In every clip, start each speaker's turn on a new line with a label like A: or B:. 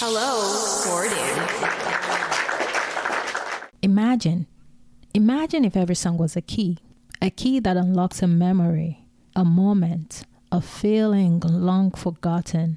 A: Hello, Chording.
B: Imagine if every song was a key that unlocks a memory, a moment, a feeling long forgotten.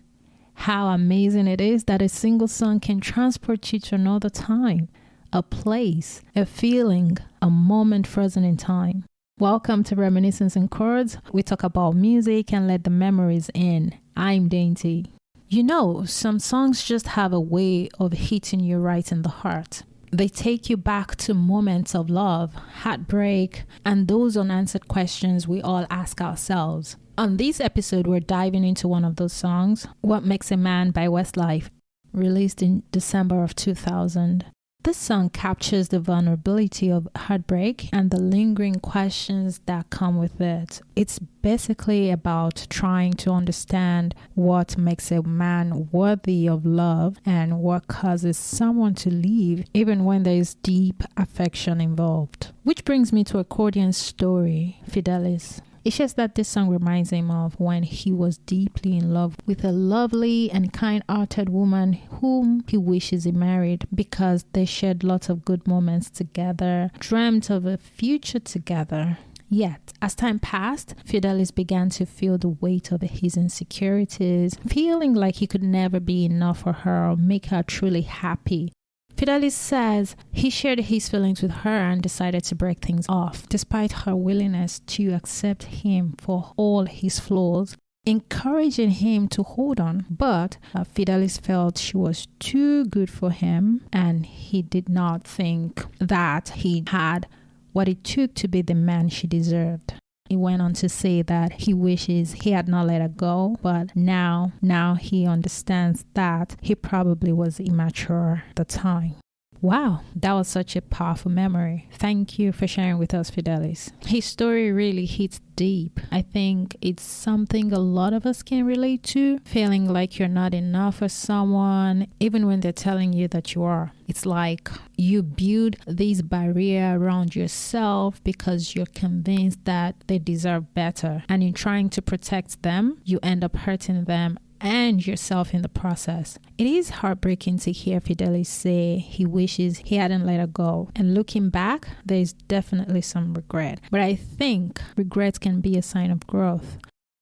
B: How amazing it is that a single song can transport you to another time, a place, a feeling, a moment frozen in time. Welcome to Reminiscence in Chords. We talk about music and let the memories in. I'm Dainty. You know, some songs just have a way of hitting you right in the heart. They take you back to moments of love, heartbreak, and those unanswered questions we all ask ourselves. On this episode, we're diving into one of those songs, What Makes a Man by Westlife, released in December of 2000. This song captures the vulnerability of heartbreak and the lingering questions that come with it. It's basically about trying to understand what makes a man worthy of love and what causes someone to leave even when there is deep affection involved. Which brings me to Accordion's story, Fidelis. It shares that this song reminds him of when he was deeply in love with a lovely and kind-hearted woman whom he wishes he married because they shared lots of good moments together, dreamt of a future together. Yet, as time passed, Fidelis began to feel the weight of his insecurities, feeling like he could never be enough for her or make her truly happy. Fidelis says he shared his feelings with her and decided to break things off, despite her willingness to accept him for all his flaws, encouraging him to hold on. But Fidelis felt she was too good for him, and he did not think that he had what it took to be the man she deserved. He went on to say that he wishes he had not let her go, but now he understands that he probably was immature at the time. Wow, that was such a powerful memory. Thank you for sharing with us, Fidelis. His story really hits deep. I think it's something a lot of us can relate to, feeling like you're not enough for someone, even when they're telling you that you are. It's like you build this barrier around yourself because you're convinced that they deserve better. And in trying to protect them, you end up hurting them and yourself in the process. It is heartbreaking to hear Fidelis say he wishes he hadn't let her go. And looking back, there is definitely some regret. But I think regret can be a sign of growth.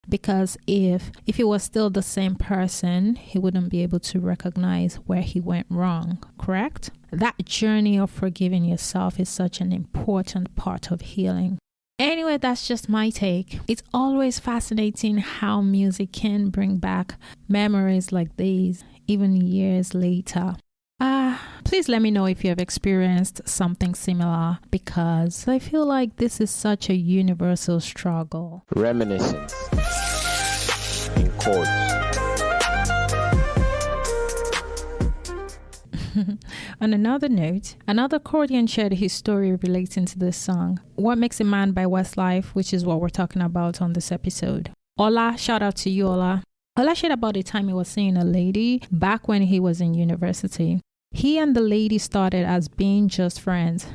B: Because if he was still the same person, he wouldn't be able to recognize where he went wrong, correct? That journey of forgiving yourself is such an important part of healing. Anyway, that's just my take. It's always fascinating how music can bring back memories like these, even years later. Please let me know if you have experienced something similar, because I feel like this is such a universal struggle.
C: Reminiscence in Chords.
B: On another note, another Accordion shared his story relating to this song, What Makes a Man by Westlife, which is what we're talking about on this episode. Ola, shout out to you, Ola. Ola shared about the time he was seeing a lady back when he was in university. He and the lady started as being just friends.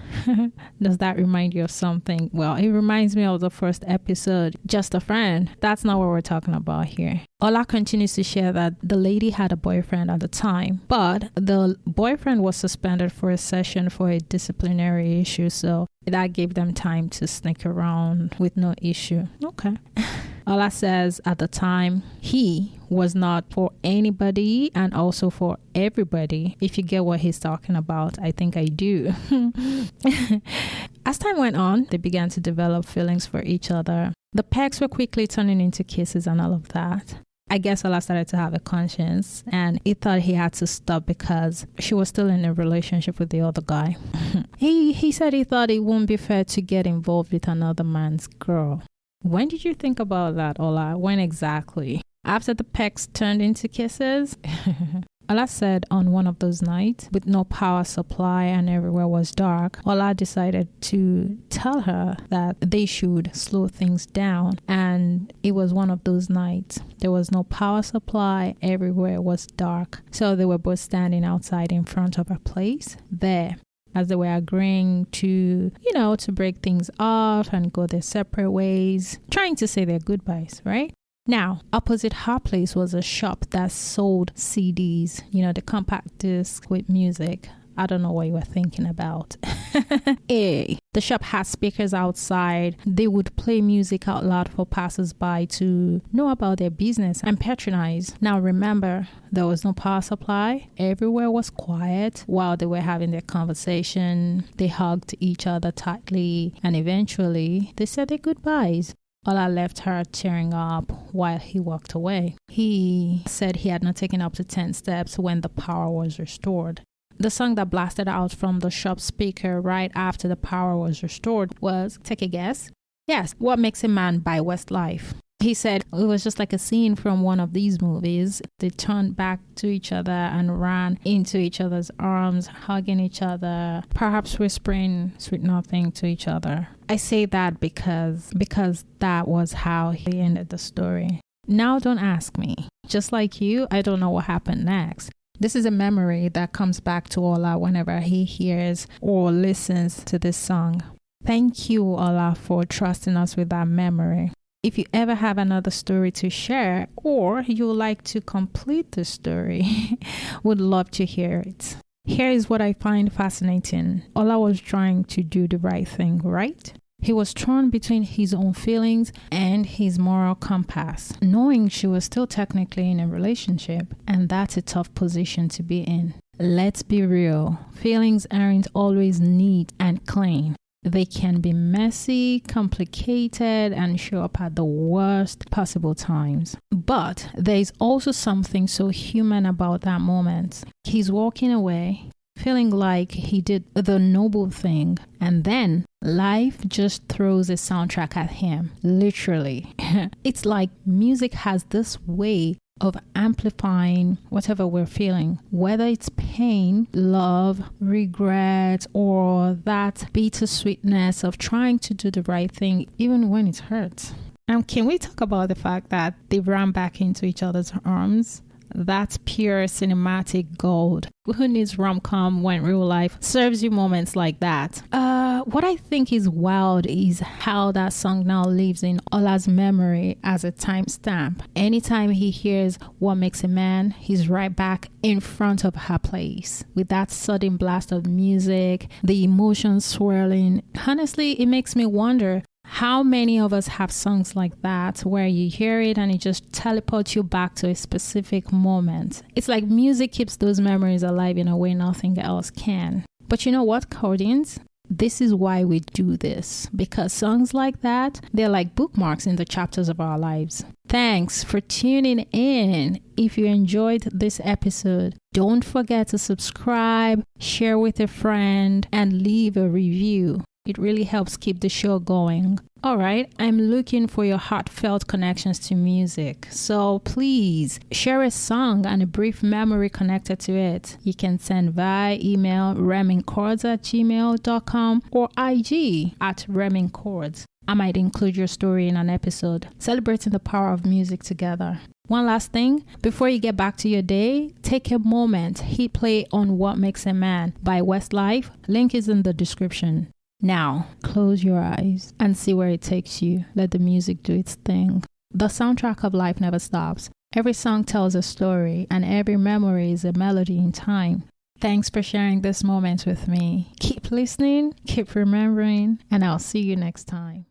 B: Does that remind you of something? Well, it reminds me of the first episode, Just a Friend. That's not what we're talking about here. Ola continues to share that the lady had a boyfriend at the time, but the boyfriend was suspended for a session for a disciplinary issue, so that gave them time to sneak around with no issue. Okay. Ola says at the time, he was not for anybody and also for everybody. If you get what he's talking about, I think I do. As time went on, they began to develop feelings for each other. The pecks were quickly turning into kisses and all of that. I guess Ola started to have a conscience and he thought he had to stop because she was still in a relationship with the other guy. He said he thought it wouldn't be fair to get involved with another man's girl. When did you think about that, Ola? When exactly? After the pecks turned into kisses? Ola said on one of those nights, with no power supply and everywhere was dark, Ola decided to tell her that they should slow things down. And it was one of those nights. There was no power supply, everywhere was dark. So they were both standing outside in front of a place there, as they were agreeing to, to break things off and go their separate ways, trying to say their goodbyes, right? Now, opposite her place was a shop that sold CDs, the compact disc with music. I don't know what you were thinking about. The shop had speakers outside. They would play music out loud for passers-by to know about their business and patronize. Now remember, there was no power supply. Everywhere was quiet while they were having their conversation. They hugged each other tightly and eventually they said their goodbyes. Ola left her tearing up while he walked away. He said he had not taken up to 10 steps when the power was restored. The song that blasted out from the shop speaker right after the power was restored was, take a guess? Yes, What Makes a Man by Westlife. He said it was just like a scene from one of these movies. They turned back to each other and ran into each other's arms, hugging each other, perhaps whispering sweet nothing to each other. I say that because that was how he ended the story. Now don't ask me. Just like you, I don't know what happened next. This is a memory that comes back to Ola whenever he hears or listens to this song. Thank you, Ola, for trusting us with that memory. If you ever have another story to share or you would like to complete the story, would love to hear it. Here is what I find fascinating. Ola was trying to do the right thing, right? He was torn between his own feelings and his moral compass, knowing she was still technically in a relationship, and that's a tough position to be in. Let's be real. Feelings aren't always neat and clean. They can be messy, complicated, and show up at the worst possible times. But there's also something so human about that moment. He's walking away, feeling like he did the noble thing, and then life just throws a soundtrack at him, literally. It's like music has this way of amplifying whatever we're feeling, whether it's pain, love, regret, or that bittersweetness of trying to do the right thing even when it hurts. And can we talk about the fact that they ran back into each other's arms? That's pure cinematic gold. Who needs rom-com when real life serves you moments like that? What I think is wild is how that song now lives in Ola's memory as a timestamp. Anytime he hears What Makes a Man, he's right back in front of her place with that sudden blast of music, the emotions swirling. Honestly, it makes me wonder, how many of us have songs like that where you hear it and it just teleports you back to a specific moment? It's like music keeps those memories alive in a way nothing else can. But you know what, Cordians? This is why we do this, because songs like that, they're like bookmarks in the chapters of our lives. Thanks for tuning in. If you enjoyed this episode, don't forget to subscribe, share with a friend, and leave a review. It really helps keep the show going. All right, I'm looking for your heartfelt connections to music. So please share a song and a brief memory connected to it. You can send via email remingchords@gmail.com or IG @remingchords. I might include your story in an episode, celebrating the power of music together. One last thing, before you get back to your day, take a moment, hit play on What Makes a Man by Westlife. Link is in the description. Now, close your eyes and see where it takes you. Let the music do its thing. The soundtrack of life never stops. Every song tells a story, and every memory is a melody in time. Thanks for sharing this moment with me. Keep listening, keep remembering, and I'll see you next time.